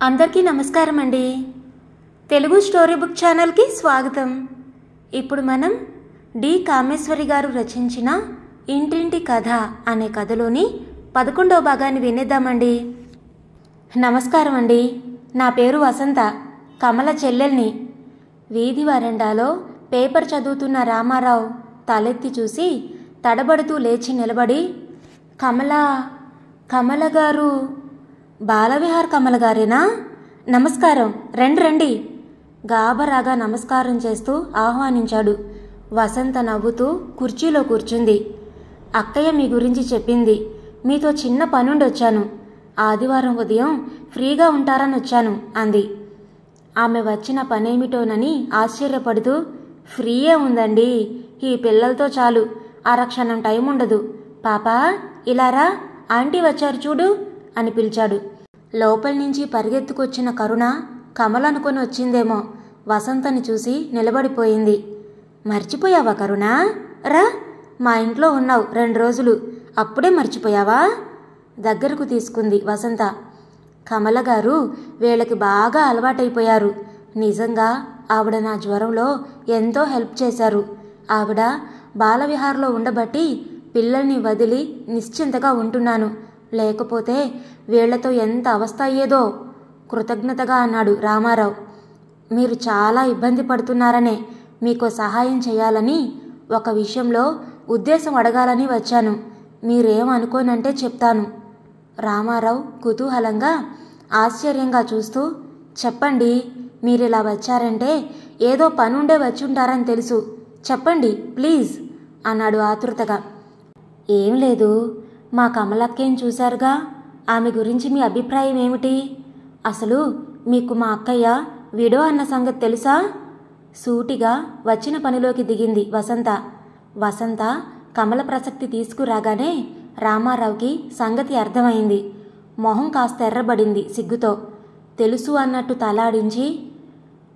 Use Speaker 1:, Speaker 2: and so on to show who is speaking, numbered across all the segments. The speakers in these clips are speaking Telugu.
Speaker 1: అందరికీ నమస్కారం అండి. తెలుగు స్టోరీ బుక్ ఛానల్కి స్వాగతం. ఇప్పుడు మనం డి కామేశ్వరి గారు రచించిన ఇంటింటి కథ అనే కథలోని 11వ భాగాన్ని వినేద్దామండి. నమస్కారం అండి. నా పేరు వసంత, కమల చెల్లెల్ని. వీధి వరండాలో పేపర్ చదువుతున్న రామారావు తలెత్తి చూసి తడబడుతూ లేచి నిలబడి, కమల గారు, బాలవిహార్ కమల గారేనా? నమస్కారం, రండి రండి. గాబరాగా నమస్కారం చేస్తూ ఆహ్వానించాడు. వసంత నవ్వుతూ కుర్చీలో కూర్చుంది. అక్కయ్య మీ గురించి చెప్పింది. మీతో చిన్న పనుండి వచ్చాను. ఆదివారం ఉదయం ఫ్రీగా ఉంటారని వచ్చాను అంది. ఆమె వచ్చిన పనేమిటోనని ఆశ్చర్యపడుతూ, ఫ్రీయే ఉందండి, ఈ పిల్లలతో చాలు, అరక్షణం టైం ఉండదు. పాపా ఇలారా, ఆంటీ వచ్చారు చూడు అని పిలిచాడు. లోపలి నుంచి పరిగెత్తుకొచ్చిన కరుణ కమలనుకొని వచ్చిందేమో. వసంతని చూసి నిలబడిపోయింది. మర్చిపోయావా కరుణ? రా, మా ఇంట్లో ఉన్నావు 2 రోజులు, అప్పుడే మర్చిపోయావా? దగ్గరకు తీసుకుంది వసంత. కమల గారు వీళ్ళకి బాగా అలవాటైపోయారు. నిజంగా ఆవిడ నా జ్వరంలో ఎంతో హెల్ప్ చేశారు. ఆవిడ బాలవిహార్లో ఉండబట్టి పిల్లల్ని వదిలి నిశ్చింతగా ఉంటున్నాను. లేకపోతే వీళ్లతో ఎంత అవస్థ అయ్యేదో. కృతజ్ఞతగా అన్నాడు రామారావు. మీరు చాలా ఇబ్బంది పడుతున్నారనే మీకు సహాయం చేయాలని, ఒక విషయంలో ఉద్దేశం అడగాలని వచ్చాను. మీరేమనుకోనంటే చెప్తాను. రామారావు కుతూహలంగా ఆశ్చర్యంగా చూస్తూ, చెప్పండి, మీరిలా వచ్చారంటే ఏదో పనుండే వచ్చుంటారని తెలుసు, చెప్పండి ప్లీజ్ అన్నాడు ఆతృతగా. ఏం లేదు, మా కమలక్కేం చూశారుగా, ఆమె గురించి మీ అభిప్రాయం ఏమిటి? అసలు మీకు మా అక్కయ్య విడో అన్న సంగతి తెలుసా? సూటిగా వచ్చిన పనిలోకి దిగింది వసంత. వసంత కమల ప్రసక్తి తీసుకురాగానే రామారావుకి సంగతి అర్థమైంది. మొహం కాస్త ఎర్రబడింది సిగ్గుతో. తెలుసు అన్నట్టు తలాడించి,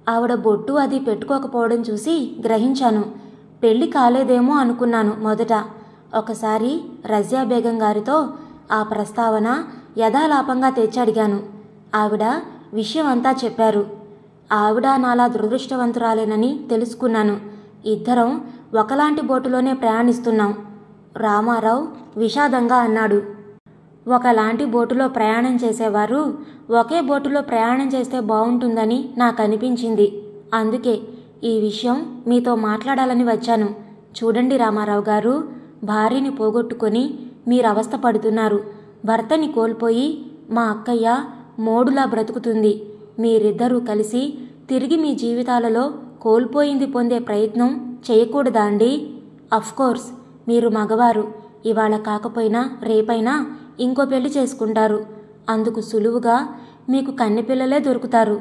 Speaker 1: ఆవిడ బొట్టు అది పెట్టుకోకపోవడం చూసి గ్రహించాను. పెళ్లి కాలేదేమో అనుకున్నాను మొదట. ఒకసారి రజియా బేగం గారితో ఆ ప్రస్తావన యథాలాపంగా తెచ్చడిగాను. ఆవిడ విషయం అంతా చెప్పారు. ఆవిడ నాలా దురదృష్టవంతురాలేనని తెలుసుకున్నాను. ఇద్దరం ఒకలాంటి బోటులోనే ప్రయాణిస్తున్నాం. రామారావు విషాదంగా అన్నాడు. ఒకలాంటి బోటులో ప్రయాణం చేసేవారు ఒకే బోటులో ప్రయాణం చేస్తే బాగుంటుందని నాకు అనిపించింది. అందుకే ఈ విషయం మీతో మాట్లాడాలని వచ్చాను. చూడండి రామారావు గారు, భార్యని పోగొట్టుకొని మీరు అవస్థ పడుతున్నారు. భర్తని కోల్పోయి మా అక్కయ్య మోడులా బ్రతుకుతుంది. మీరిద్దరూ కలిసి తిరిగి మీ జీవితాలలో కోల్పోయింది పొందే ప్రయత్నం చేయకూడదా అండి? అఫ్కోర్స్ మీరు మగవారు. ఇవాళ కాకపోయినా రేపైనా ఇంకో పెళ్లి చేసుకుంటారు. అందుకు సులువుగా మీకు కన్నెపిల్లలే దొరుకుతారు.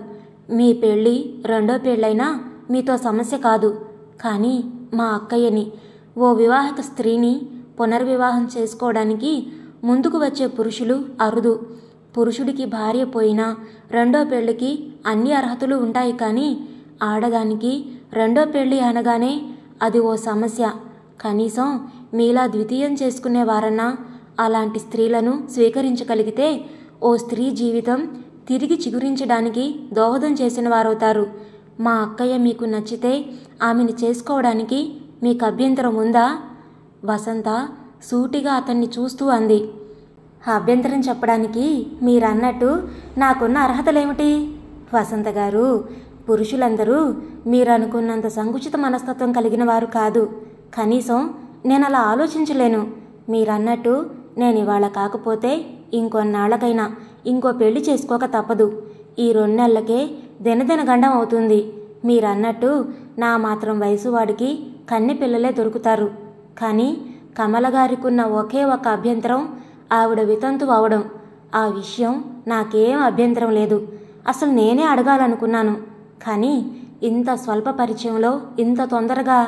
Speaker 1: మీ పెళ్ళి 2వ పెళ్ళైనా మీతో సమస్య కాదు. కానీ మా అక్కయ్యని, ఓ వివాహిత స్త్రీని పునర్వివాహం చేసుకోవడానికి ముందుకు వచ్చే పురుషులు అరుదు. పురుషుడికి భార్య పోయినా 2వ పెళ్లికి అన్ని అర్హతలు ఉంటాయి. కానీ ఆడదానికి 2వ పెళ్లి అనగానే అది ఓ సమస్య. కనీసం మీలా ద్వితీయం చేసుకునేవారన్నా అలాంటి స్త్రీలను స్వీకరించగలిగితే ఓ స్త్రీ జీవితం తిరిగి చిగురించడానికి దోహదం చేసిన వారవుతారు. మా అక్కయ్య మీకు నచ్చితే ఆమెను చేసుకోవడానికి మీకు అభ్యంతరం ఉందా? వసంత సూటిగా అతన్ని చూస్తూ అంది. అభ్యంతరం చెప్పడానికి మీరన్నట్టు నాకున్న అర్హతలేమిటి? వసంత గారు, పురుషులందరూ మీరనుకున్నంత సంకుచిత మనస్తత్వం కలిగిన వారు కాదు. కనీసం నేను అలా ఆలోచించలేను. మీరన్నట్టు నేను ఇవాళ కాకపోతే ఇంకొన్నాళ్లకైనా ఇంకో పెళ్లి చేసుకోక తప్పదు. ఈ 2 నెలలకే దినదిన గండం అవుతుంది. మీరన్నట్టు నా మాత్రం వయసు వాడికి కన్నె పిల్లలే దొరుకుతారు. కానీ కమలగారికున్న ఒకే ఒక అభ్యంతరం ఆవిడ వితంతు అవడం. ఆ విషయం నాకేం అభ్యంతరం లేదు. అసలు నేనే అడగాలనుకున్నాను. కానీ ఇంత స్వల్ప పరిచయంలో ఇంత తొందరగా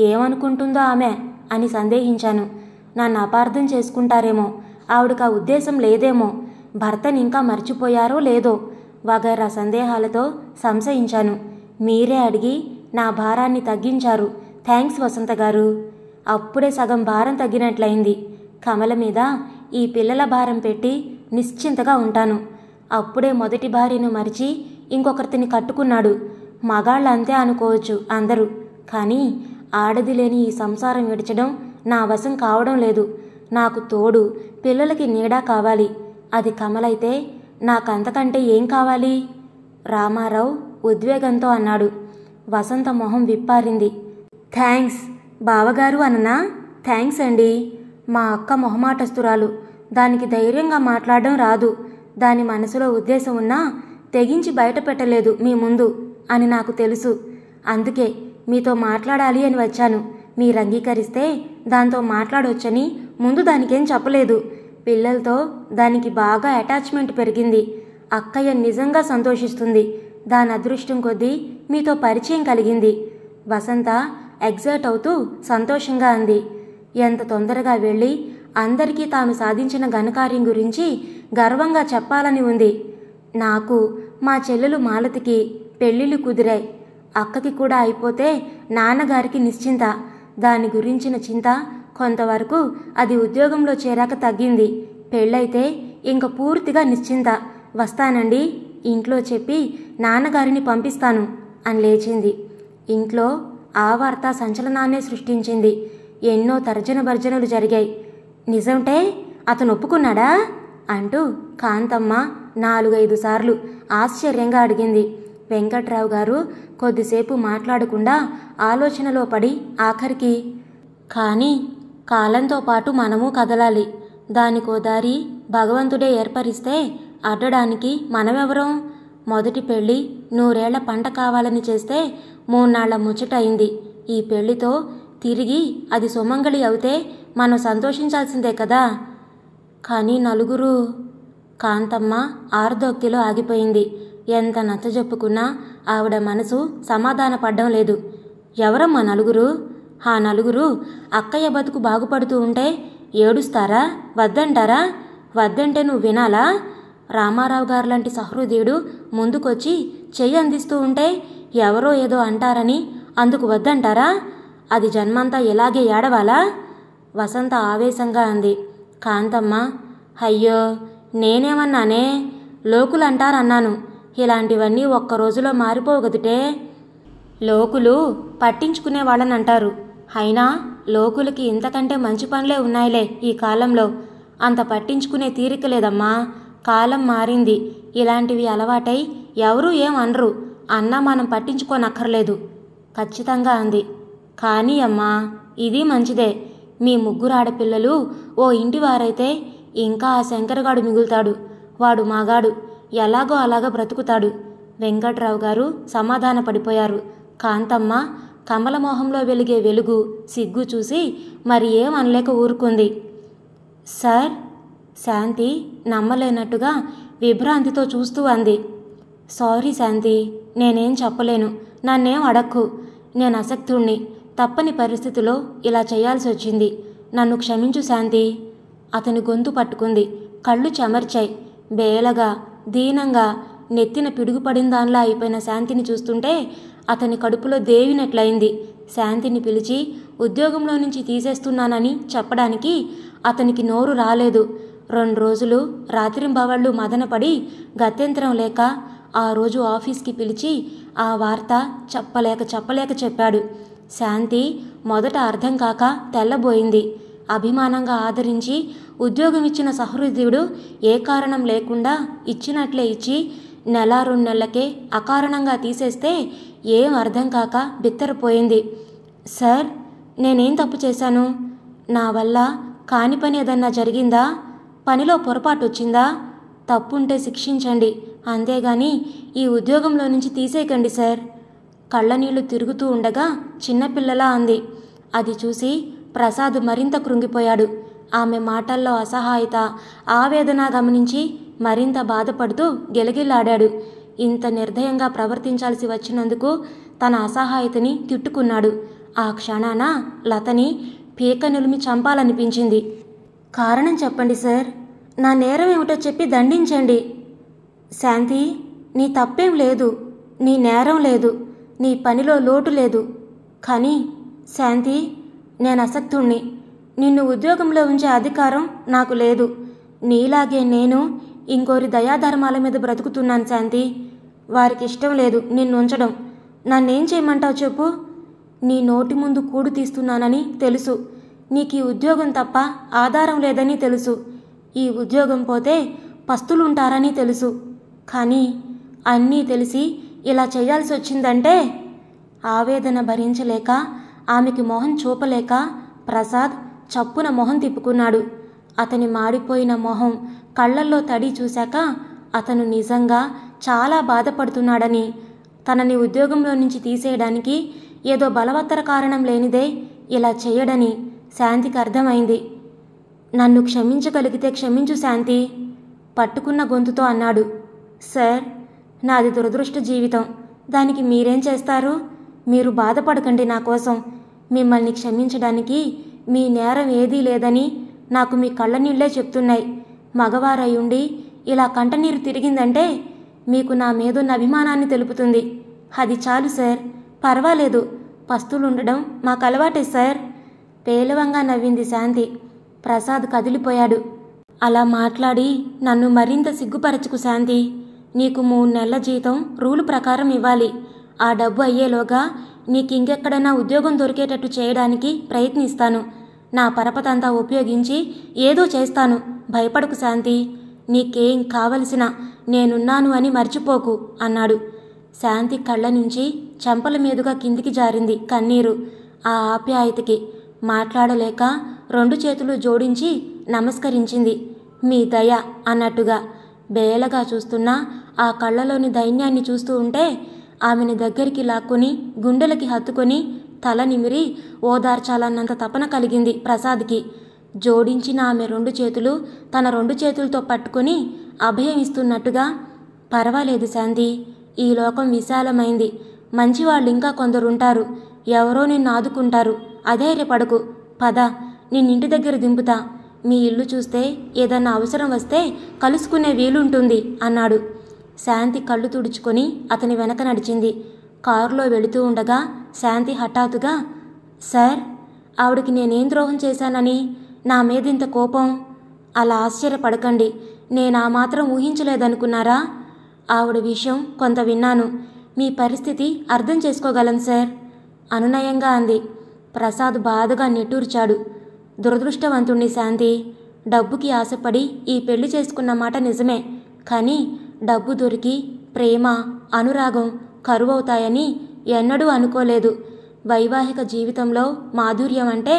Speaker 1: ఏమనుకుంటుందో ఆమె అని సందేహించాను. నన్ను అపార్థం చేసుకుంటారేమో, ఆవిడకు ఆ ఉద్దేశం లేదేమో, భర్తని ఇంకా మర్చిపోయారో లేదో వగైరా సందేహాలతో సంశయించాను. మీరే అడిగి నా భారాన్ని తగ్గించారు. థ్యాంక్స్ వసంత గారు. అప్పుడే సగం భారం తగ్గినట్లయింది. కమల మీద ఈ పిల్లల భారం పెట్టి నిశ్చింతగా ఉంటాను. అప్పుడే మొదటి భార్యను మరిచి ఇంకొకరిని కట్టుకున్నాడు. మగాళ్ళు అంతే అనుకోవచ్చు అందరూ, కానీ ఆడది లేని ఈ సంసారం విడచడం నా వశం కావడం లేదు. నాకు తోడు పిల్లలకి నీడా కావాలి. అది కమలైతే నాకంతకంటే ఏం కావాలి? రామారావు ఉద్వేగంతో అన్నాడు. వసంత మొహం విప్పారింది. థ్యాంక్స్ బావగారు అననా? థ్యాంక్స్ అండి. మా అక్క మొహమాటస్తురాలు, దానికి ధైర్యంగా మాట్లాడడం రాదు. దాని మనసులో ఉద్దేశం ఉన్నా తెగించి బయట పెట్టలేదు మీ ముందు అని నాకు తెలుసు. అందుకే మీతో మాట్లాడాలి అని వచ్చాను. మీరు అంగీకరిస్తే దాంతో మాట్లాడొచ్చని ముందు దానికేం చెప్పలేదు. పిల్లలతో దానికి బాగా అటాచ్మెంట్ పెరిగింది. అక్కయ్య నిజంగా సంతోషిస్తుంది. దాని అదృష్టం కొద్దీ మీతో పరిచయం కలిగింది. వసంత ఎగ్జైట్ అవుతూ సంతోషంగా అంది. ఎంత తొందరగా వెళ్ళి అందరికీ తాను సాధించిన ఘనకార్యం గురించి గర్వంగా చెప్పాలని ఉంది. నాకు మా చెల్లెలు మాలతికి పెళ్ళిళ్ళు కుదిరాయి. అక్కకి కూడా అయిపోతే నాన్నగారికి నిశ్చింత. దాని గురించిన చింత కొంతవరకు అది ఉద్యోగంలో చేరాక తగ్గింది. పెళ్ళైతే ఇంక పూర్తిగా నిశ్చింత. వస్తానండి, ఇంట్లో చెప్పి నాన్నగారిని పంపిస్తాను అని లేచింది. ఇంట్లో ఆ వార్త సంచలనాన్నే సృష్టించింది. ఎన్నో తర్జన భర్జనలు జరిగాయి. నిజంటే అతను ఒప్పుకున్నాడా అంటూ కాంతమ్మ 4-5 సార్లు ఆశ్చర్యంగా అడిగింది. వెంకట్రావు గారు కొద్దిసేపు మాట్లాడకుండా ఆలోచనలో పడి ఆఖరికి, కానీ కాలంతో పాటు మనము కదలాలి. దానికో దారి భగవంతుడే ఏర్పరిస్తే అడ్డడానికి మనమెవరం? మొదటి పెళ్ళి 100 ఏళ్ల పంట కావాలని చేస్తే 3 నాళ్ల ముచ్చటయింది. ఈ పెళ్లితో తిరిగి అది సుమంగళి అవుతే మనం సంతోషించాల్సిందే కదా. కానీ నలుగురు. కాంతమ్మ ఆర్దోక్తిలో ఆగిపోయింది. ఎంత నచ్చజెప్పుకున్నా ఆవిడ మనసు సమాధాన పడ్డం లేదు. ఎవరమ్మా నలుగురు? ఆ నలుగురు అక్కయ్య బతుకు బాగుపడుతూ ఉంటే ఏడుస్తారా? వద్దంటారా? వద్దంటే నువ్వు వినాలా? రామారావు గారు లాంటి సహృదయుడు ముందుకొచ్చి చెయ్యి అందిస్తూ ఉంటే ఎవరో ఏదో అంటారని అందుకు వద్దంటారా? అది జన్మంతా ఇలాగే ఏడవాలా? వసంత ఆవేశంగా అంది. కాంతమ్మ, అయ్యో నేనేమన్నానే? లోకులంటారన్నాను. ఇలాంటివన్నీ ఒక్క రోజులో మారిపోవు గదుటే. లోకులు పట్టించుకునే వాళ్ళనంటారు. అయినా లోకులకి ఇంతకంటే మంచి పనులే ఉన్నాయిలే ఈ కాలంలో. అంత పట్టించుకునే తీరిక లేదమ్మా. కాలం మారింది. ఇలాంటివి అలవాటై ఎవరూ ఏం అనరు. అన్నా మనం పట్టించుకోనక్కర్లేదు ఖచ్చితంగా అంది. కానీ అమ్మా, ఇది మంచిదే. మీ 3 ఆడపిల్లలు ఓ ఇంటివారైతే ఇంకా ఆ శంకరగాడు మిగులుతాడు. వాడు మాగాడు, ఎలాగో అలాగా బ్రతుకుతాడు. వెంకట్రావు గారు సమాధాన పడిపోయారు. కాంతమ్మ కమలమోహంలో వెలిగే వెలుగు, సిగ్గు చూసి మరి ఏం అనలేక ఊరుకుంది. సార్, శాంతి నమ్మలేనట్టుగా విభ్రాంతితో చూస్తూ అంది. సారీ శాంతి, నేనేం చెప్పలేను. నన్నేం అడక్కు. నేను అసక్తుణ్ణి. తప్పని పరిస్థితిలో ఇలా చేయాల్సి వచ్చింది. నన్ను క్షమించు శాంతి. అతని గొంతు పట్టుకుంది. కళ్ళు చెమర్చాయి. బేలగా దీనంగా నెత్తిన పిడుగుపడిన దానిలా అయిపోయిన శాంతిని చూస్తుంటే అతని కడుపులో దేవినట్లయింది. శాంతిని పిలిచి ఉద్యోగంలో నుంచి తీసేస్తున్నానని చెప్పడానికి అతనికి నోరు రాలేదు. 2 రోజులు రాత్రింబవళ్ళు మదనపడి గత్యంతరం లేక ఆ రోజు ఆఫీస్కి పిలిచి ఆ వార్త చెప్పలేక చెప్పాడు. శాంతి మొదట అర్థం కాక తెల్లబోయింది. అభిమానంగా ఆదరించి ఉద్యోగం ఇచ్చిన సహృదయుడు ఏ కారణం లేకుండా ఇచ్చినట్లే ఇచ్చి 1-2 నెలలకే అకారణంగా తీసేస్తే ఏం అర్థం కాక బిత్తరపోయింది. సార్, నేనేం తప్పు చేశాను? నా వల్ల కాని పని ఏదన్నా జరిగిందా? పనిలో పొరపాటు వచ్చిందా? తప్పుంటే శిక్షించండి, అంతేగాని ఈ ఉద్యోగంలో నుంచి తీసేయకండి సార్. కళ్ళనీళ్లు తిరుగుతూ ఉండగా చిన్నపిల్లలా అంది. అది చూసి ప్రసాద్ మరింత కృంగిపోయాడు. ఆమె మాటల్లో అసహాయత, ఆవేదన గమనించి మరింత బాధపడుతూ గిలగిల్లాడాడు. ఇంత నిర్దయంగా ప్రవర్తించాల్సి వచ్చినందుకు తన అసహాయతని తిట్టుకున్నాడు. ఆ క్షణాన లతని పీక నిలిమి చంపాలనిపించింది. కారణం చెప్పండి సార్. నా నేరం ఏమిటో చెప్పి దండించండి. శాంతి, నీ తప్పేం లేదు. నీ నేరం లేదు. నీ పనిలో లోటు లేదు. కానీ శాంతి, నేను అసక్తుణ్ణి. నిన్ను ఉద్యోగంలో ఉంచే అధికారం నాకు లేదు. నీలాగే నేను ఇంకోరి దయాధర్మాల మీద బ్రతుకుతున్నాను శాంతి. వారికి ఇష్టం లేదు నిన్ను ఉంచడం. నన్నేం చేయమంటావు చెప్పు? నీ నోటి ముందు కూడు తీస్తున్నానని తెలుసు. నీకు ఈ ఉద్యోగం తప్ప ఆధారం లేదని తెలుసు. ఈ ఉద్యోగం పోతే పస్తులుంటారని తెలుసు. కానీ అన్నీ తెలిసి ఇలా చేయాల్సి వచ్చిందంటే. ఆవేదన భరించలేక ఆమెకి మొహం చూపలేక ప్రసాద్ చప్పున మొహం తిప్పుకున్నాడు. అతని మాడిపోయిన మొహం, కళ్ళల్లో తడి చూశాక అతను నిజంగా చాలా బాధపడుతున్నాడని, తనని ఉద్యోగంలో నుంచి తీసేయడానికి ఏదో బలవత్తర కారణం లేనిదే ఇలా చేయడని శాంతికి అర్థమైంది. నన్ను క్షమించగలిగితే క్షమించు శాంతి, పట్టుకున్న గొంతుతో అన్నాడు. సార్, నాది దురదృష్ట జీవితం. దానికి మీరేం చేస్తారు? మీరు బాధపడకండి నా కోసం. మిమ్మల్ని క్షమించడానికి మీ నేరం ఏదీ లేదని నాకు మీ కళ్ళ నీళ్లే చెప్తున్నాయి. మగవారయ్యుండి ఇలా కంటనీరు తిరిగిందంటే మీకు నా మీదున్న అభిమానాన్ని తెలుపుతుంది. అది చాలు సార్. పర్వాలేదు, పస్తులుండడం మాకు అలవాటే సార్. పేలవంగా నవ్వింది శాంతి. ప్రసాద్ కదిలిపోయాడు. అలా మాట్లాడి నన్ను మరింత సిగ్గుపరచుకు శాంతి. నీకు 3 నెలల జీతం రూలు ప్రకారం ఇవ్వాలి. ఆ డబ్బు అయ్యేలోగా నీకు ఇంకెక్కడైనా ఉద్యోగం దొరికేటట్టు చేయడానికి ప్రయత్నిస్తాను. నా పరపతంతా ఉపయోగించి ఏదో చేస్తాను. భయపడకు శాంతి. నీకేం కావలసిన నేనున్నాను అని మర్చిపోకు అన్నాడు. శాంతి కళ్ళ నుంచి చెంపల మీదుగా కిందికి జారింది కన్నీరు. ఆ ఆప్యాయతకి మాట్లాడలేక 2 చేతులు జోడించి నమస్కరించింది. మీ దయ అన్నట్టుగా. బేలగా చూస్తున్న ఆ కళ్ళలోని దైన్యాన్ని చూస్తూ ఉంటే ఆమెని దగ్గరికి లాక్కొని గుండెలకి హత్తుకొని తల నిమిరి ఓదార్చాలన్నంత తపన కలిగింది ప్రసాద్కి. జోడించిన ఆమె 2 చేతులు తన 2 చేతులతో పట్టుకొని అభయం ఇస్తున్నట్టుగా, పర్వాలేదు శాంతి, ఈ లోకం విశాలమైంది. మంచివాళ్ళు ఇంకా కొందరుంటారు. ఎవరో నిన్ను ఆదుకుంటారు. అధైర్యపడకు. పద, నిన్నింటి దగ్గర దింపుతా. మీ ఇల్లు చూస్తే ఏదన్నా అవసరం వస్తే కలుసుకునే వీలుంటుంది అన్నాడు. శాంతి కళ్ళు తుడుచుకొని అతని వెనక నడిచింది. కారులో వెళుతూ ఉండగా శాంతి హఠాత్తుగా, సార్, ఆవిడికి నేనేం ద్రోహం చేశానని నా మీదింత కోపం? అలా ఆశ్చర్యపడకండి. నేనా మాత్రం ఊహించలేదనుకున్నారా? ఆవిడ విషయం కొంత విన్నాను. మీ పరిస్థితి అర్థం చేసుకోగలను సార్ అనునయంగా అంది. ప్రసాద్ బాధగా నిట్టూర్చాడు. దురదృష్టవంతుణ్ణి శాంతి. డబ్బుకి ఆశపడి ఈ పెళ్లి చేసుకున్న మాట నిజమే. కానీ డబ్బు దొరికి ప్రేమ, అనురాగం కరువవుతాయని ఎన్నడూ అనుకోలేదు. వైవాహిక జీవితంలో మాధుర్యం అంటే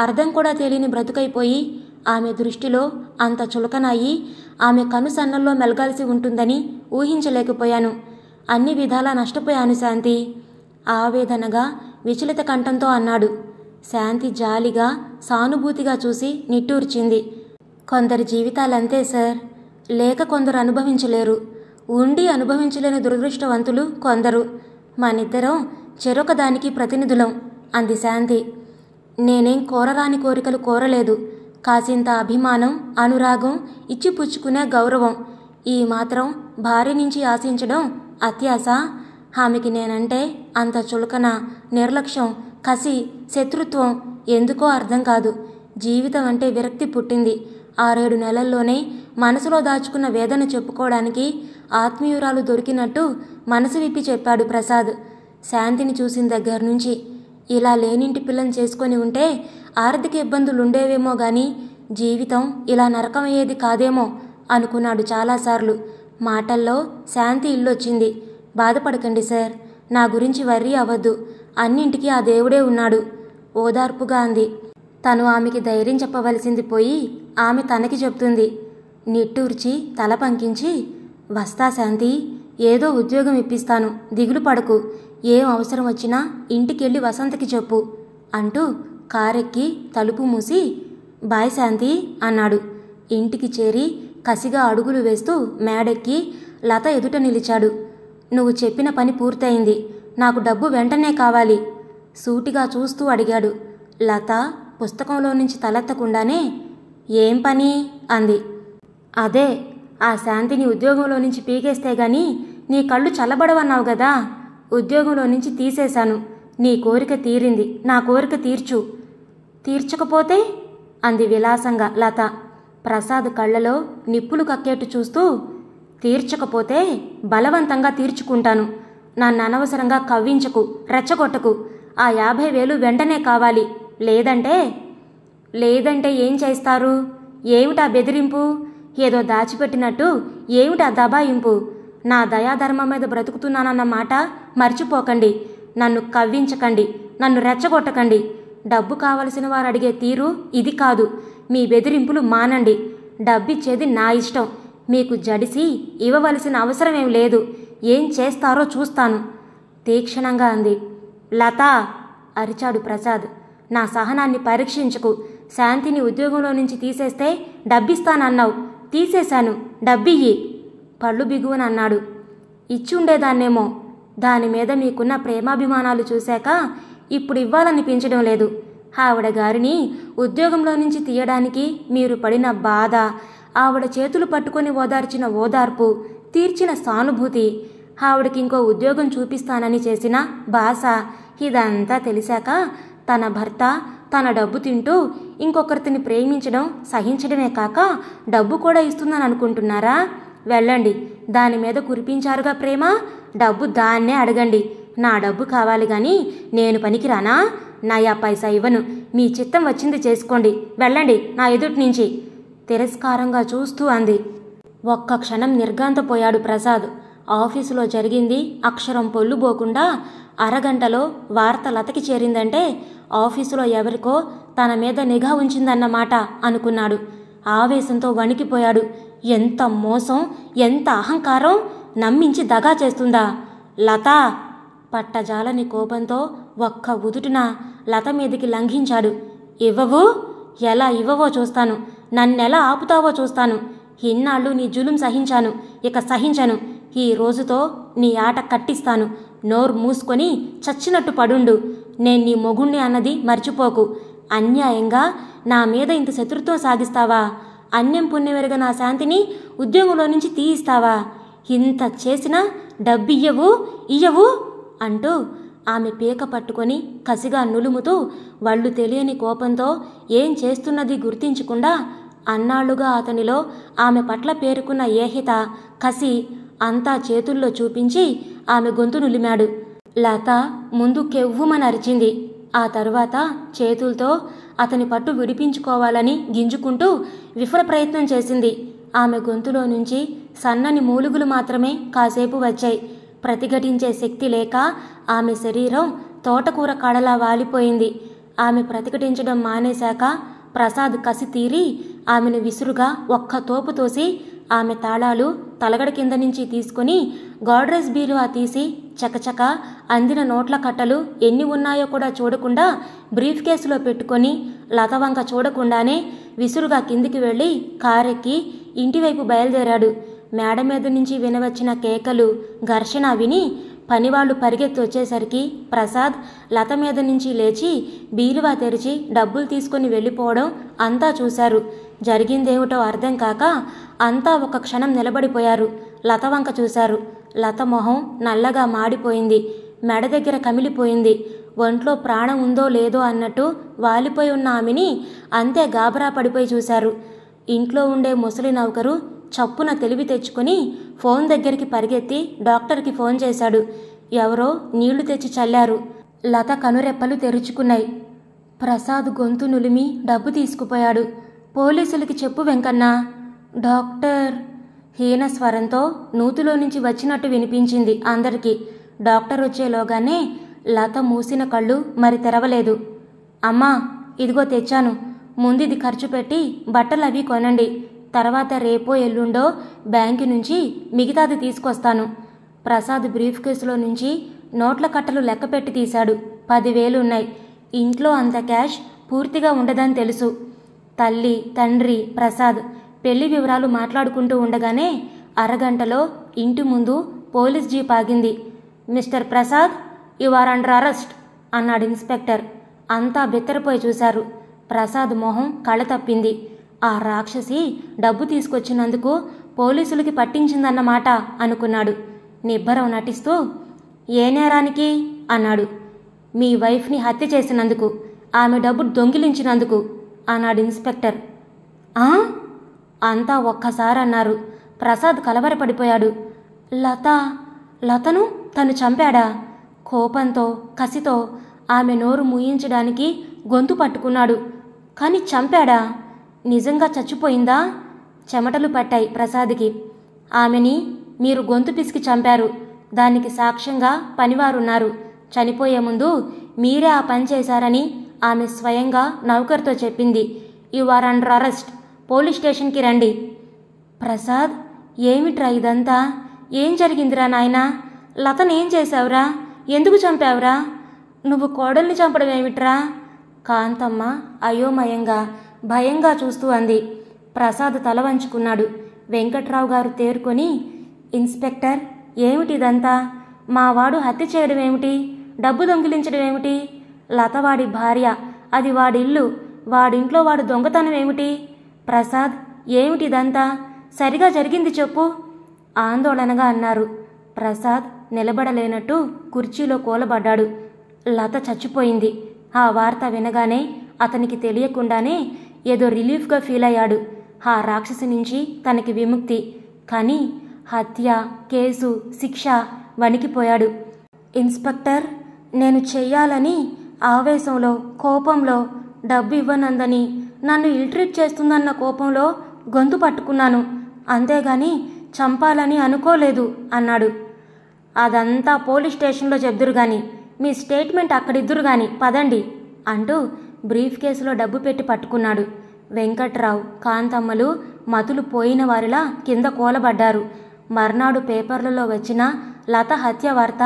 Speaker 1: అర్థం కూడా తెలియని బ్రతుకైపోయి ఆమె దృష్టిలో అంత చులకనాయి ఆమె కనుసన్నల్లో మెలగాల్సి ఉంటుందని ఊహించలేకపోయాను. అన్ని విధాలా నష్టపోయాను శాంతి ఆవేదనగా విచలిత కంఠంతో అన్నాడు. శాంతి జాలిగా సానుభూతిగా చూసి నిట్టూర్చింది. కొందరి జీవితాలంతే సార్. లేక కొందరు అనుభవించలేరు. ఉండి అనుభవించలేని దురదృష్టవంతులు కొందరు. మనిద్దరం చెరొక దానికి ప్రతినిధులం అంది శాంతి. నేనేం కోరరాని కోరికలు కోరలేదు. కాసింత అభిమానం, అనురాగం, ఇచ్చిపుచ్చుకునే గౌరవం. ఈ మాత్రం భార్య నుంచి ఆశించడం అత్యాశ. ఆమెకి నేనంటే అంత చులకన, నిర్లక్ష్యం, కసి, శత్రుత్వం ఎందుకో అర్థం కాదు. జీవితం అంటే విరక్తి పుట్టింది. 6-7 నెలల్లోనే మనసులో దాచుకున్న వేదన చెప్పుకోవడానికి ఆత్మీయురాలు దొరికినట్టు మనసు విప్పి చెప్పాడు ప్రసాద్. శాంతిని చూసిన దగ్గర నుంచి ఇలా లేనింటి పిల్లని చేసుకొని ఉంటే ఆర్థిక ఇబ్బందులుండేవేమో గాని జీవితం ఇలా నరకమయ్యేది కాదేమో అనుకున్నాడు చాలాసార్లు. మాటల్లో శాంతి ఇల్లొచ్చింది. బాధపడకండి సార్, నా గురించి వర్రీ అవ్వద్దు. అన్నింటికీ ఆ దేవుడే ఉన్నాడు ఓదార్పుగా అంది. తను ఆమెకి ధైర్యం చెప్పవలసింది పోయి ఆమె తనకి చెప్తుంది. నిట్టూర్చి తల పంకించి, వస్తా శాంతి, ఏదో ఉద్యోగం ఇప్పిస్తాను, దిగులు పడకు. ఏం అవసరం వచ్చినా ఇంటికెళ్ళి వసంతకి చెప్పు అంటూ కారెక్కి తలుపు మూసి బాయ్ శాంతి అన్నాడు. ఇంటికి చేరి కసిగా అడుగులు వేస్తూ మేడెక్కి లత ఎదుట నిలిచాడు. నువ్వు చెప్పిన పని పూర్తయింది. నాకు డబ్బు వెంటనే కావాలి సూటిగా చూస్తూ అడిగాడు. లత పుస్తకంలో నుంచి తలెత్తకుండానే ఏం పని అంది. అదే, ఆ శాంతిని ఉద్యోగంలో నుంచి పీకేస్తే గాని నీ కళ్ళు చల్లబడవన్నావు కదా. ఉద్యోగంలో నుంచి తీసేశాను. నీ కోరిక తీరింది, నా కోరిక తీర్చు. తీర్చకపోతే అంది విలాసంగా లత. ప్రసాద్ కళ్ళలో నిప్పులు కక్కేట్టు చూస్తూ, తీర్చకపోతే బలవంతంగా తీర్చుకుంటాను. నన్ను అనవసరంగా కవ్వించకు, రెచ్చగొట్టకు. ఆ 50,000 వెంటనే కావాలి. లేదంటే ఏం చేస్తారు? ఏమిటా బెదిరింపు? ఏదో దాచిపెట్టినట్టు ఏమిటా దబాయింపు? నా దయాధర్మం మీద బ్రతుకుతున్నానన్న మాట మర్చిపోకండి. నన్ను కవ్వించకండి, నన్ను రెచ్చగొట్టకండి. డబ్బు కావలసిన వారు అడిగే తీరు ఇది కాదు. మీ బెదిరింపులు మానండి. డబ్బిచ్చేది నా ఇష్టం. మీకు జడిసి ఇవ్వవలసిన అవసరమేం లేదు. ఏం చేస్తారో చూస్తాను తీక్షణంగా అంది. లతా అరిచాడు ప్రసాద్. నా సహనాన్ని పరీక్షించకు. శాంతిని ఉద్యోగంలో నుంచి తీసేస్తే డబ్బిస్తానన్నావు. తీసేశాను, డబ్బియ్యి. పళ్ళు బిగువని అన్నాడు. ఇచ్చి ఉండేదాన్నేమో. దాని మీద మీకున్న ప్రేమాభిమానాలు చూశాక ఇప్పుడు ఇవ్వాలనిపించడం లేదు. ఆవిడ గారిని ఉద్యోగంలో నుంచి తీయడానికి మీరు పడిన బాధ, ఆవిడ చేతులు పట్టుకొని ఓదార్చిన ఓదార్పు, తీర్చిన సానుభూతి, ఆవిడకి ఇంకో ఉద్యోగం చూపిస్తానని చేసిన భాష, ఇదంతా తెలిసాక తన భర్త తన డబ్బు తింటూ ఇంకొకరిని ప్రేమించడం సహించడమే కాక డబ్బు కూడా ఇస్తుందని అనుకుంటున్నారా? వెళ్ళండి, దాని మీద కురిపించారుగా ప్రేమ. డబ్బు దాన్నే అడగండి. నా డబ్బు కావాలి గాని నేను పనికిరానా? నయా పైసా ఇవ్వను. మీ చిత్తం వచ్చింది చేసుకోండి. వెళ్ళండి నా ఎదుటి నుంచి తిరస్కారంగా చూస్తూ అంది. ఒక్క క్షణం నిర్ఘాంతపోయాడు ప్రసాద్. ఆఫీసులో జరిగింది అక్షరం పొల్లుబోకుండా అరగంటలో వార్త లతకి చేరిందంటే ఆఫీసులో ఎవరికో తన మీద నిఘా ఉంచిందన్నమాట అనుకున్నాడు. ఆవేశంతో వణికిపోయాడు. ఎంత మోసం, ఎంత అహంకారం! నమ్మించి దగా చేస్తుందా లతా? పట్టజాలని కోపంతో ఒక్క ఉదుటున లత మీదికి లంఘించాడు. ఇవ్వవు? ఎలా ఇవ్వవో చూస్తాను. నన్నెలా ఆపుతావో చూస్తాను. ఇన్నాళ్ళు నీ జులుం సహించాను, ఇక సహించను. ఈ రోజుతో నీ ఆట కట్టిస్తాను. నోరు మూసుకొని చచ్చినట్టు పడుండు. నేను నీ మొగుణ్ణి అన్నది మర్చిపోకు. అన్యాయంగా నా మీద ఇంత శత్రుత్వం సాగిస్తావా? అన్యం పుణ్యమెరుగ నా శాంతిని ఉద్యోగంలో నుంచి తీయిస్తావా? ఇంత చేసినా డబ్బియ్యవు అంటూ ఆమె పీక పట్టుకొని కసిగా నులుముతూ వళ్ళు తెలియని కోపంతో ఏం చేస్తున్నది గుర్తించకుండా అన్నాళ్లుగా అతనిలో ఆమె పట్ల పేరుకున్న ఏహిత, కసి అంతా చేతుల్లో చూపించి ఆమె గొంతు నులిమాడు. లత ముందు కెవ్వుమని అరిచింది. ఆ తరువాత చేతులతో అతని పట్టు విడిపించుకోవాలని గింజుకుంటూ విఫల ప్రయత్నం చేసింది. ఆమె గొంతులో నుంచి సన్నని మూలుగులు మాత్రమే కాసేపు వచ్చాయి. ప్రతిఘటించే శక్తి లేక ఆమె శరీరం తోటకూర కాడలా వాలిపోయింది. ఆమె ప్రతిఘటించడం మానేశాక ప్రసాద్ కసి తీరి ఆమెను విసురుగా ఒక్క తోపు తోసి ఆమె తాళాలు తలగడ కింద నుంచి తీసుకుని గోడ్రేజ్ బీరువా తీసి చకచక అందిన నోట్ల కట్టలు ఎన్ని ఉన్నాయో కూడా చూడకుండా బ్రీఫ్ కేసులో పెట్టుకొని లత వంక చూడకుండానే విసురుగా కిందికి వెళ్ళి కారెక్కి ఇంటివైపు బయలుదేరాడు. మేడ మీద నుంచి వినవచ్చిన కేకలు, ఘర్షణ విని పనివాళ్లు పరిగెత్తి వచ్చేసరికి ప్రసాద్ లత మీద నుంచి లేచి బీరువా తెరిచి డబ్బులు తీసుకుని వెళ్ళిపోవడం అంతా చూశారు. జరిగిందేమిటో అర్థం కాక అంతా ఒక క్షణం నిలబడిపోయారు. లత వంక చూశారు. లత మొహం నల్లగా మాడిపోయింది. మెడ దగ్గర కమిలిపోయింది. ఒంట్లో ప్రాణం ఉందో లేదో అన్నట్టు వాలిపోయి ఉన్న ఆమెని అంతే గాబరా పడిపోయి చూశారు. ఇంట్లో ఉండే ముసలి నౌకరు చప్పున తెలివి తెచ్చుకొని ఫోన్ దగ్గరికి పరిగెత్తి డాక్టర్కి ఫోన్ చేశాడు. ఎవరో నీళ్లు తెచ్చి చల్లారు. లత కనురెప్పలు తెరుచుకున్నాయి. ప్రసాద్ గొంతు నులిమి డబ్బు తీసుకుపోయాడు. పోలీసులకి చెప్పు వెంకన్న. డాక్టర్ హీన స్వరంతో నూతులో నుంచి వచ్చినట్టు వినిపించింది అందరికీ. డాక్టర్ వచ్చేలోగానే లత మూసిన కళ్ళు మరి తెరవలేదు. అమ్మా, ఇదిగో తెచ్చాను. ముందిది ఖర్చు పెట్టి బట్టలు అవి కొనండి. తర్వాత రేపో ఎల్లుండో బ్యాంకు నుంచి మిగతాది తీసుకొస్తాను. ప్రసాద్ బ్రీఫ్ కేసులో నుంచి నోట్ల కట్టలు లెక్కపెట్టి తీశాడు. 10,000 ఉన్నాయి. ఇంట్లో అంత క్యాష్ పూర్తిగా ఉండదని తెలుసు. తల్లి, తండ్రి, ప్రసాద్ పెళ్లి వివరాలు మాట్లాడుకుంటూ ఉండగానే అరగంటలో ఇంటి ముందు పోలీస్ జీప్ ఆగింది. Mister Prasad, you are under arrest అన్నాడు ఇన్స్పెక్టర్. అంతా బిత్తరపోయి చూశారు. ప్రసాద్ మొహం కళ్ళ తప్పింది. ఆ రాక్షసి డబ్బు తీసుకొచ్చినందుకు పోలీసులకి పట్టించిందన్నమాట అనుకున్నాడు. నిబ్బరం నటిస్తూ, ఏ నేరానికి అన్నాడు. మీ వైఫ్ని హత్య చేసినందుకు, ఆమె డబ్బు దొంగిలించినందుకు అన్నాడు ఇన్స్పెక్టర్. అంతా ఒక్కసారి అన్నారు. ప్రసాద్ కలవరపడిపోయాడు. లతను తను చంపాడా? కోపంతో కసితో ఆమె నోరు మూయించడానికి గొంతు పట్టుకున్నాడు. కాని చంపాడా? నిజంగా చచ్చిపోయిందా? చెమటలు పట్టాయి ప్రసాద్కి. ఆమెని మీరు గొంతు పిసికి చంపారు. దానికి సాక్ష్యంగా పనివారున్నారు. చనిపోయే ముందు మీరే ఆ పని చేశారని ఆమె స్వయంగా నౌకర్తో చెప్పింది. You are under arrest. Police స్టేషన్కి రండి. ప్రసాద్, ఏమిట్రా ఇదంతా? ఏం జరిగిందిరా నాయనా? లతనేం చేశావురా? ఎందుకు చంపావురా? నువ్వు కోడల్ని చంపడం ఏమిట్రా? కాంతమ్మ అయోమయంగా భయంగా చూస్తూ అంది. ప్రసాద్ తల వంచుకున్నాడు. వెంకట్రావు గారు తేరుకొని, ఇన్స్పెక్టర్, ఏమిటిదంతా? మావాడు హత్య చేయడం ఏమిటి? డబ్బు దొంగిలించడం ఏమిటి? లతవాడి భార్య, అది వాడిల్లు. వాడింట్లో వాడు దొంగతనం ఏమిటి? ప్రసాద్, ఏమిటిదంతా? సరిగా జరిగింది చెప్పు ఆందోళనగా అన్నారు. ప్రసాద్ నిలబడలేనట్టు కుర్చీలో కూలబడ్డాడు. లత చచ్చిపోయింది. ఆ వార్త వినగానే అతనికి తెలియకుండానే ఏదో రిలీఫ్గా ఫీల్ అయ్యాడు. ఆ రాక్షసి నుంచి తనకి విముక్తి. కానీ హత్య, కేసు, శిక్ష వణికిపోయాడు. ఇన్స్పెక్టర్, నేను చెయ్యాలని ఆవేశంలో, కోపంలో, డబ్బు ఇవ్వనందని నన్ను ఇల్ట్రీట్ చేస్తుందన్న కోపంలో గొంతు పట్టుకున్నాను. అంతేగాని చంపాలని అనుకోలేదు అన్నాడు. అదంతా పోలీస్ స్టేషన్లో చెప్దురు గాని, మీ స్టేట్మెంట్ అక్కడిద్దురు గాని, పదండి అంటూ బ్రీఫ్ కేసులో డబ్బు పెట్టి పట్టుకున్నాడు. వెంకట్రావు, కాంతమ్మలు మతులు పోయిన వారిలా కింద కూలబడ్డారు. మర్నాడు పేపర్లలో వచ్చిన లత హత్య వార్త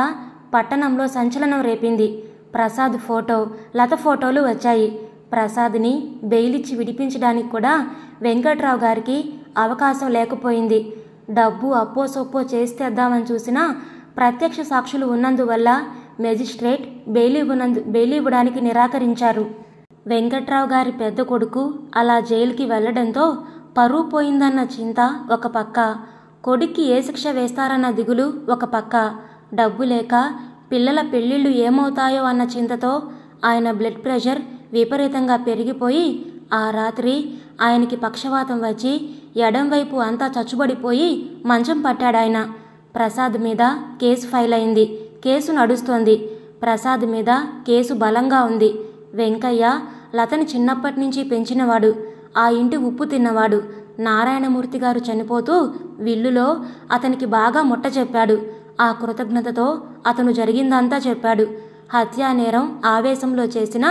Speaker 1: పట్టణంలో సంచలనం రేపింది. ప్రసాద్ ఫోటో, లత ఫోటోలు వచ్చాయి. ప్రసాద్ని బెయిలిచ్చి విడిపించడానికి కూడా వెంకట్రావు గారికి అవకాశం లేకపోయింది. డబ్బు అప్పో సొప్పో చేసి తెద్దామని చూసినా ప్రత్యక్ష సాక్షులు ఉన్నందువల్ల మెజిస్ట్రేట్ బెయిల్ ఇవ్వడానికి నిరాకరించారు. వెంకట్రావు గారి పెద్ద కొడుకు అలా జైలుకి వెళ్లడంతో పరువు పోయిందన్న చింత ఒక పక్క, కొడుక్కి ఏ శిక్ష వేస్తారన్న దిగులు ఒక పక్క, డబ్బు లేక పిల్లల పెళ్లిళ్ళు ఏమవుతాయో అన్న చింతతో ఆయన బ్లడ్ ప్రెషర్ విపరీతంగా పెరిగిపోయి ఆ రాత్రి ఆయనకి పక్షవాతం వచ్చి ఎడంవైపు అంతా చచ్చుబడిపోయి మంచం పట్టాడాయన. ప్రసాద్ మీద కేసు ఫైల్ అయింది. కేసు నడుస్తోంది. ప్రసాద్ మీద కేసు బలంగా ఉంది. వెంకయ్య లతని చిన్నప్పటి నుంచి పెంచినవాడు. ఆ ఇంటి ఉప్పు తిన్నవాడు. నారాయణమూర్తి గారు చనిపోతూ విల్లులో అతనికి బాగా ముట్ట చెప్పాడు. ఆ కృతజ్ఞతతో అతను జరిగిందంతా చెప్పాడు. హత్యా నేరం ఆవేశంలో చేసినా,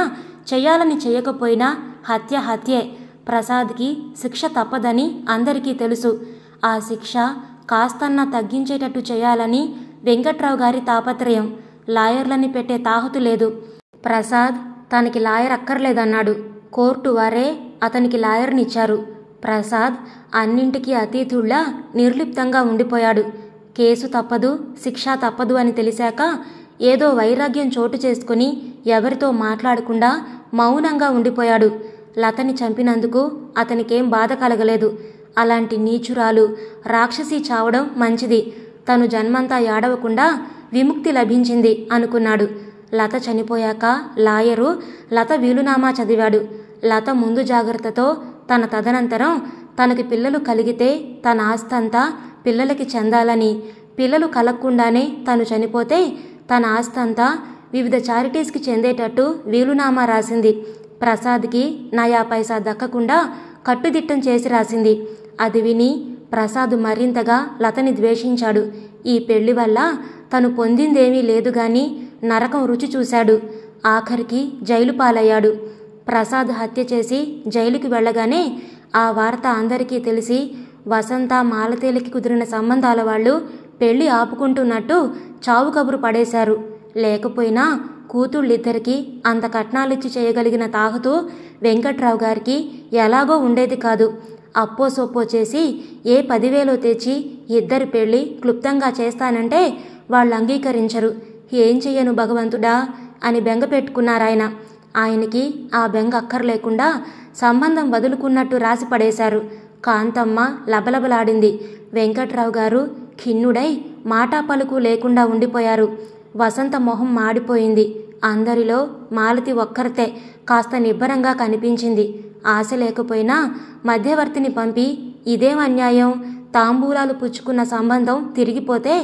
Speaker 1: చెయ్యాలని చేయకపోయినా హత్య హత్యే. ప్రసాద్కి శిక్ష తప్పదని అందరికీ తెలుసు. ఆ శిక్ష కాస్తన్నా తగ్గించేటట్టు చేయాలని వెంకట్రావు గారి తాపత్రయం. లాయర్లని పెట్టే తాహతు లేదు. ప్రసాద్ తనకి లాయర్ అక్కర్లేదన్నాడు. కోర్టు వారే అతనికి లాయర్నిచ్చారు. ప్రసాద్ అన్నింటికీ అతీతుళ్లా నిర్లిప్తంగా ఉండిపోయాడు. కేసు తప్పదు, శిక్ష తప్పదు అని తెలిసాక ఏదో వైరాగ్యం చోటు చేసుకుని ఎవరితో మాట్లాడకుండా మౌనంగా ఉండిపోయాడు. లతని చంపినందుకు అతనికేం బాధ కలగలేదు. అలాంటి నీచురాలు, రాక్షసి చావడం మంచిది. తను జన్మంతా ఏడవకుండా విముక్తి లభించింది అనుకున్నాడు. లత చనిపోయాక లాయరు లత వీలునామా చదివాడు. లత ముందు జాగ్రత్తతో తన తదనంతరం తనకి పిల్లలు కలిగితే తన ఆస్తంతా పిల్లలకి చెందాలని, పిల్లలు కలగకుండానే తను చనిపోతే తన ఆస్తంతా వివిధ చారిటీస్కి చెందేటట్టు వీలునామా రాసింది. ప్రసాద్కి నయా పైసా దక్కకుండా కట్టుదిట్టం చేసి రాసింది. అది విని ప్రసాద్ మరింతగా లతని ద్వేషించాడు. ఈ పెళ్లి వల్ల తను పొందిందేమీ లేదు గాని నరకం రుచి చూశాడు. ఆఖరికి జైలు పాలయ్యాడు. ప్రసాద్ హత్య చేసి జైలుకి వెళ్ళగానే ఆ వార్త అందరికీ తెలిసి వసంత, మాలతేలికి కుదిరిన సంబంధాల వాళ్ళు పెళ్లి ఆపుకుంటున్నట్టు చావు కబురు పడేశారు. లేకపోయినా కూతుళ్ళిద్దరికీ అంత కట్నాలిచ్చి చేయగలిగిన తాహతు వెంకట్రావు గారికి ఎలాగో ఉండేది కాదు. అప్పో సొప్పో చేసి ఏ 10,000 తెచ్చి ఇద్దరి పెళ్లి క్లుప్తంగా చేస్తానంటే వాళ్ళు అంగీకరించరు. ఏం చెయ్యను భగవంతుడా అని బెంగ పెట్టుకున్నారాయన. ఆయనకి ఆ బెంగ అక్కర్లేకుండా సంబంధం వదులుకున్నట్టు రాసి పడేశారు. కాంతమ్మ లబలబలాడింది. వెంకట్రావు గారు ఖిన్నుడై మాటా పలుకు లేకుండా ఉండిపోయారు. వసంత మొహం మాడిపోయింది. అందరిలో మాలతి ఒక్కరితే కాస్త నిబ్బరంగా కనిపించింది. ఆశ లేకపోయినా మధ్యవర్తిని పంపి ఇదేం అన్యాయం? తాంబూలాలు పుచ్చుకున్న సంబంధం తిరిగిపోతే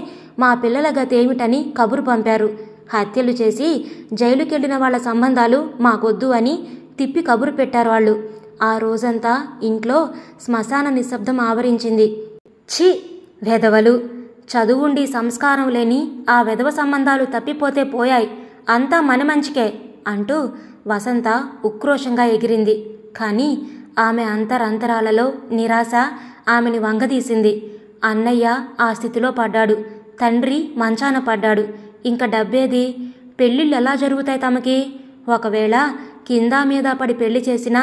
Speaker 1: మా పిల్లల గతేమిటని కబురు పంపారు. హత్యలు చేసి జైలుకెళ్లిన వాళ్ళ సంబంధాలు మాకొద్దు అని తిప్పి కబురు పెట్టారు వాళ్ళు. ఆ రోజంతా ఇంట్లో శ్మశాన నిశ్శబ్దం ఆవరించింది. ఛీ, వెధవలు! చదువుండి సంస్కారం లేని ఆ వెధవ సంబంధాలు తప్పిపోతే పోయాయి, అంతా మన మంచికే అంటూ వసంత ఉక్రోషంగా ఎగిరింది. కానీ ఆమె అంతరాలలో నిరాశ ఆమెని వంగదీసింది. అన్నయ్య ఆ స్థితిలో పడ్డాడు, తండ్రి మంచాన పడ్డాడు. ఇంక డబ్బేది? పెళ్ళిళ్ళు ఎలా జరుగుతాయి తమకి? ఒకవేళ కింద మీద పడి పెళ్లి చేసినా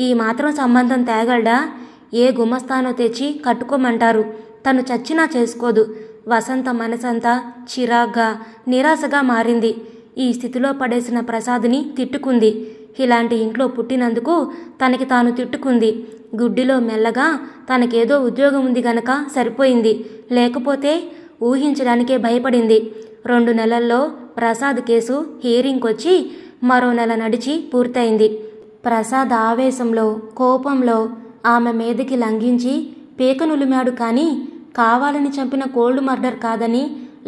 Speaker 1: ఈ మాత్రం సంబంధం తేగలడా? ఏ గుమస్తానో తెచ్చి కట్టుకోమంటారు. తను చచ్చినా చేసుకోదు. వసంత మనసంతా చిరాగ్గా నిరాశగా మారింది. ఈ స్థితిలో పడేసిన ప్రసాద్ని తిట్టుకుంది. ఇలాంటి ఇంట్లో పుట్టినందుకు తనకి తాను తిట్టుకుంది. గుడ్డిలో మెల్లగా తనకేదో ఉద్యోగం ఉంది గనక సరిపోయింది, లేకపోతే ఊహించడానికే భయపడింది. 2 నెలల్లో ప్రసాద్ కేసు హియరింగ్కొచ్చి మరో నెల నడిచి పూర్తయింది. ప్రసాద్ ఆవేశంలో కోపంలో ఆమె మీదకి లంఘించి పేకనులిమాడు. కానీ కావాలని చంపిన కోల్డ్ మర్డర్ కాదని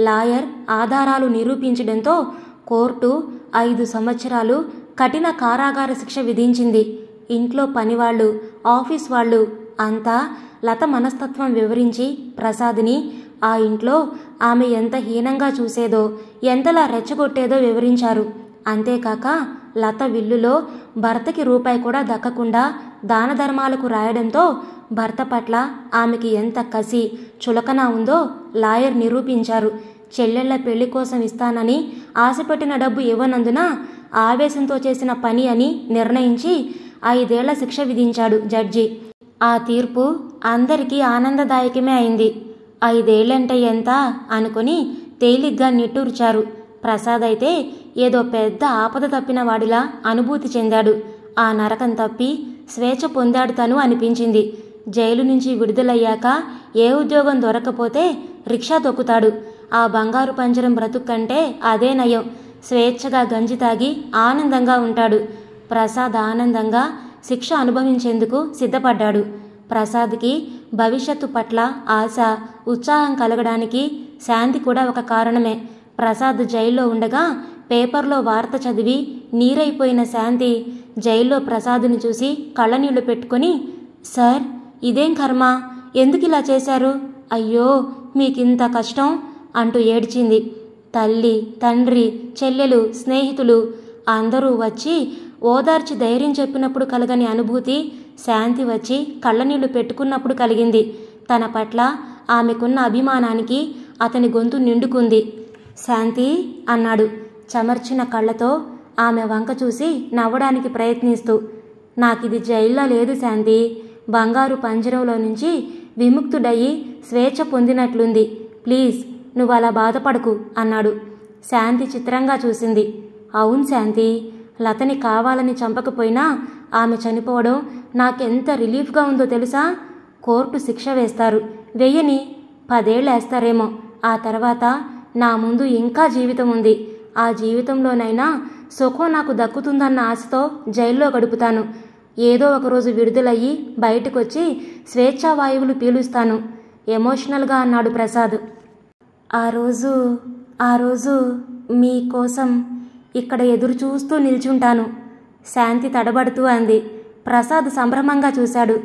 Speaker 1: లాయర్ ఆధారాలు నిరూపించడంతో కోర్టు 5 సంవత్సరాలు కఠిన కారాగార శిక్ష విధించింది. ఇంట్లో పనివాళ్ళు, ఆఫీస్ వాళ్ళు అంతా లత మనస్తత్వం వివరించి ప్రసాద్ని ఆ ఇంట్లో ఆమె ఎంత హీనంగా చూసేదో, ఎంతలా రెచ్చగొట్టేదో వివరించారు. అంతేకాక లత విల్లులో భర్తకి రూపాయి కూడా దక్కకుండా దాన ధర్మాలకు రాయడంతో భర్త పట్ల ఆమెకి ఎంత కసి, చులకన ఉందో లాయర్ నిరూపించారు. చెల్లెళ్ల పెళ్లి కోసం ఇస్తానని ఆశపెట్టిన డబ్బు ఇవ్వనందున ఆవేశంతో చేసిన పని అని నిర్ణయించి 5 ఏళ్ల శిక్ష విధించాడు జడ్జి. ఆ తీర్పు అందరికీ ఆనందదాయకమే అయింది. 5 ఏళ్లంటే ఎంత అనుకుని తేలిగ్గా నిట్టూర్చారు. ప్రసాద్ అయితే ఏదో పెద్ద ఆపద తప్పిన వాడిలా అనుభూతి చెందాడు. ఆ నరకం తప్పి స్వేచ్ఛ పొందాడు తను అనిపించింది. జైలు నుంచి విడుదలయ్యాక ఏ ఉద్యోగం దొరకపోతే రిక్షా తొక్కుతాడు. ఆ బంగారు పంజరం బ్రతుకు కంటే అదే నయం. స్వేచ్ఛగా గంజి తాగి ఆనందంగా ఉంటాడు. ప్రసాద్ ఆనందంగా శిక్ష అనుభవించేందుకు సిద్ధపడ్డాడు. ప్రసాద్కి భవిష్యత్తు పట్ల ఆశ, ఉత్సాహం కలగడానికి శాంతి కూడా ఒక కారణమే. ప్రసాద్ జైల్లో ఉండగా పేపర్లో వార్త చదివి నీరైపోయిన శాంతి జైల్లో ప్రసాద్ని చూసి కళ్ళనీళ్లు పెట్టుకుని, సార్, ఇదేం కర్మ, ఎందుకిలా చేశారు? అయ్యో, మీకింత కష్టం అంటూ ఏడ్చింది. తల్లి, తండ్రి, చెల్లెలు, స్నేహితులు అందరూ వచ్చి ఓదార్చి ధైర్యం చెప్పినప్పుడు కలగని అనుభూతి శాంతి వచ్చి కళ్ళనీళ్లు పెట్టుకున్నప్పుడు కలిగింది. తన పట్ల ఆమెకున్న అభిమానానికి అతని గొంతు నిండుకుంది. శాంతి అన్నాడు చెమర్చిన కళ్ళతో ఆమె వంక చూసి నవ్వడానికి ప్రయత్నిస్తూ. నాకిది జైల్లో లేదు శాంతి, బంగారు పంజరంలో నుంచి విముక్తుడయ్యి స్వేచ్ఛ పొందినట్లుంది. ప్లీజ్, నువ్వు అలా బాధపడకు అన్నాడు. శాంతి చిత్రంగా చూసింది. అవును శాంతి, లతని కావాలని చంపకపోయినా ఆమె చనిపోవడం నాకెంత రిలీఫ్గా ఉందో తెలుసా? కోర్టు శిక్ష వేస్తారు, వెయ్యని 10 ఏళ్ళు వేస్తారేమో. ఆ తర్వాత నా ముందు ఇంకా జీవితం ఉంది. ఆ జీవితంలోనైనా సుఖం నాకు దక్కుతుందన్న ఆశతో జైల్లో గడుపుతాను. ఏదో ఒకరోజు విడుదలయ్యి బయటకొచ్చి స్వేచ్ఛావాయువులు పీలుస్తాను ఎమోషనల్గా అన్నాడు ప్రసాద్. ఆ రోజు మీకోసం ఇక్కడ ఎదురు చూస్తూ నిల్చుంటాను శాంతి తడబడుతూ అంది. ప్రసాద్ సంభ్రమంగా చూశాడు.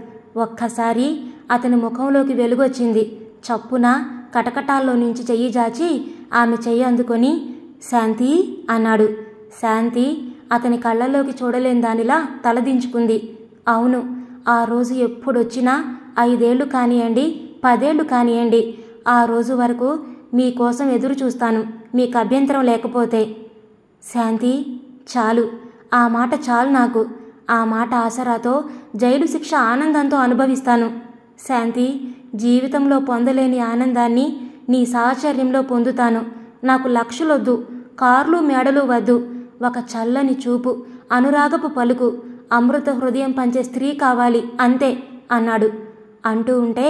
Speaker 1: ఒక్కసారి అతని ముఖంలోకి వెలుగొచ్చింది. చప్పున కటకటాల్లో నుంచి చెయ్యి జాచి ఆమె చెయ్యి అందుకొని శాంతి అన్నాడు. శాంతి అతని కళ్ళల్లోకి చూడలేని దానిలా తలదించుకుంది. అవును, ఆ రోజు ఎప్పుడొచ్చినా 5 ఏళ్ళు కానియండి, 10 ఏళ్ళు కానియండి, ఆ రోజు వరకు మీకోసం ఎదురు చూస్తాను, మీకు అభ్యంతరం లేకపోతే. శాంతి, చాలు, ఆ మాట చాలు నాకు. ఆ మాట ఆసరాతో జైలు శిక్ష ఆనందంతో అనుభవిస్తాను. శాంతి, జీవితంలో పొందలేని ఆనందాన్ని నీ సాహచర్యంలో పొందుతాను. నాకు లక్షలొద్దు, కార్లు మేడలు వద్దు. ఒక చల్లని చూపు, అనురాగపు పలుకు, అమృత హృదయం పంచే స్త్రీ కావాలి, అంతే అన్నాడు. అంటూ ఉంటే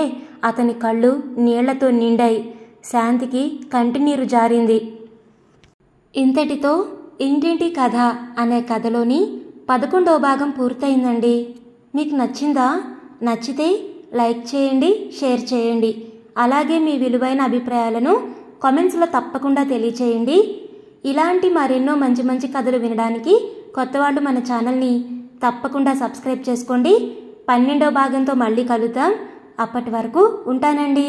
Speaker 1: అతని కళ్ళు నీళ్లతో నిండాయి. శాంతికి కంటినీరు జారింది. ఇంతటితో ఇంటింటి కథ అనే కథలోని 11వ భాగం పూర్తయిందండి. మీకు నచ్చిందా? నచ్చితే లైక్ చేయండి, షేర్ చేయండి. అలాగే మీ విలువైన అభిప్రాయాలను కామెంట్స్లో తప్పకుండా తెలియచేయండి. ఇలాంటి మరెన్నో మంచి మంచి కథలు వినడానికి కొత్త వాళ్ళు మన ఛానల్ని తప్పకుండా సబ్స్క్రైబ్ చేసుకోండి. 12వ భాగంతో మళ్ళీ కలుద్దాం. అప్పటి వరకు ఉంటానండి.